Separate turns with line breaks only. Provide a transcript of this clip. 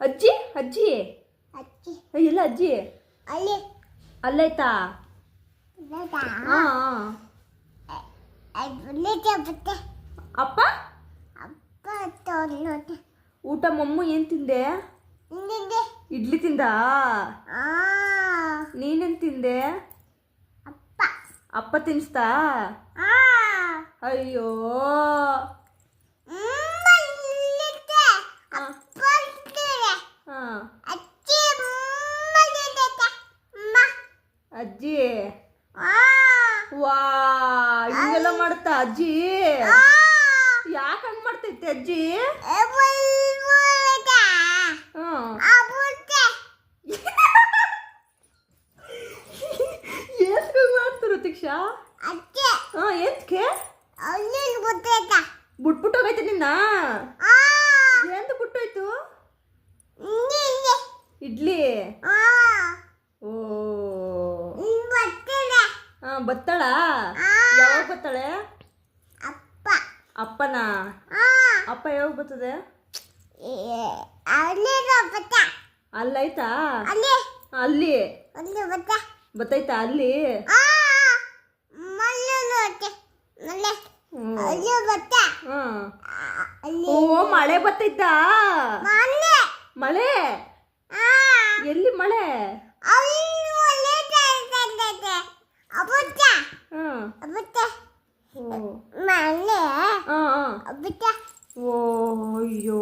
ಅಜ್ಜಿ ಅಜ್ಜಿ
ಅಜ್ಜಿ
ಇಲ್ಲ ಅಜ್ಜಿ
ಅಲ್ಲಿ
ಅಲ್ಲೈತಾ
ಲೇಟಾ
ಹಾಂ
ಲೇಟ ಬತ್ತೆ
ಅಪ್ಪ
ಅಪ್ಪ ತೋರ್ಲೋಟ
ಊಟ ಮಮ್ಮು ಏನು ತಿಂದೆ
ನಿಂದೆ
ಇಡ್ಲಿ ತಿಂದ
ಆ
ನೀನೇನು ತಿಂದೆ
ಅಪ್ಪ
ಅಪ್ಪ ತಿನ್ಸ್ತಾ
ಆ
ಅಯ್ಯೋ
ಮಲ್ಲಿತೆ ಅಪ್ಪ ತಿಂದೆ
ಹಾಂ
ಅಜ್ಜಿ ಮಲ್ಲಿತೆ ಅಮ್ಮ
ಅಜ್ಜಿ
ಆ
ವಾ ಹಿಂಗೆಲ್ಲ ಮಾಡ್ತಾ ಅಜ್ಜಿ
ಆ
ಯಾಕೆ ಹಂಗೆ ಮಾಡ್ತೈತೆ ಅಜ್ಜಿ
ಬಲ್ಬುಲಟ
ಹಾಂ
ಅಬುತೆ
ಏನ್ಗೆ ಮಾಡ್ತಾರೆ ತಿಕ್ಷಾ
ಅಜ್ಜಿ
ಹಾಂ ಏನ್ಕೆ
ಅಲ್ಲಿ ಬುತ್ತೇಟ
ಬಿಟ್ಬಿಟ್ಟು ಹೋಗೈತೆ ನಿನ್ನ
ಆ
ಎಂದು ಬಿಟ್ಟೋಯ್ತು
ನಿಂದೆ
ಇಡ್ಲಿ
ಆ
ಓ
ಬತ್ತೇನೆ
ಹಾಂ ಬತ್ತಾಳ
ಆ
ಯಾವಾಗ ಬತ್ತಾಳೆ
ಅಪ್ಪ
ಅಪ್ಪನ
ಆ
ಅಪ್ಪ ಯಾವಾಗ ಬರ್ತದೆ
ಅಲ್ಲಿ ಬತ್ತ
ಅಲ್ಲೈತಾ
ಅಲ್ಲಿ
ಅಲ್ಲಿ
ಅಲ್ಲಿ ಬತ್ತ
ಬತ್ತೈತಾ ಅಲ್ಲಿ
ಆ ಮಲ್ಲೋಟೆ ಮಲ್ಲೆ ಅಲ್ಲಿ ಬತ್ತ
ಹಾಂ
ಅಲ್ಲಿ
ಓ ಮಳೆ ಬತ್ತೈತಾ
ಮಲ್ಲೆ
ಮಳೆ
ಆ
ಎಲ್ಲಿ ಮಳೆ
ಅಲ್ಲಿ ಒಳ್ಳೆ ತಂದೆ ಅಬುತ್ತ
ಹಾಂ
ಅಬುತ್ತ
ಓ
ಮಲ್ಲೆ
ಹಾಂ ಹಾಂ
ಅಬುತ್ತ
ಓ ಅಯ್ಯೋ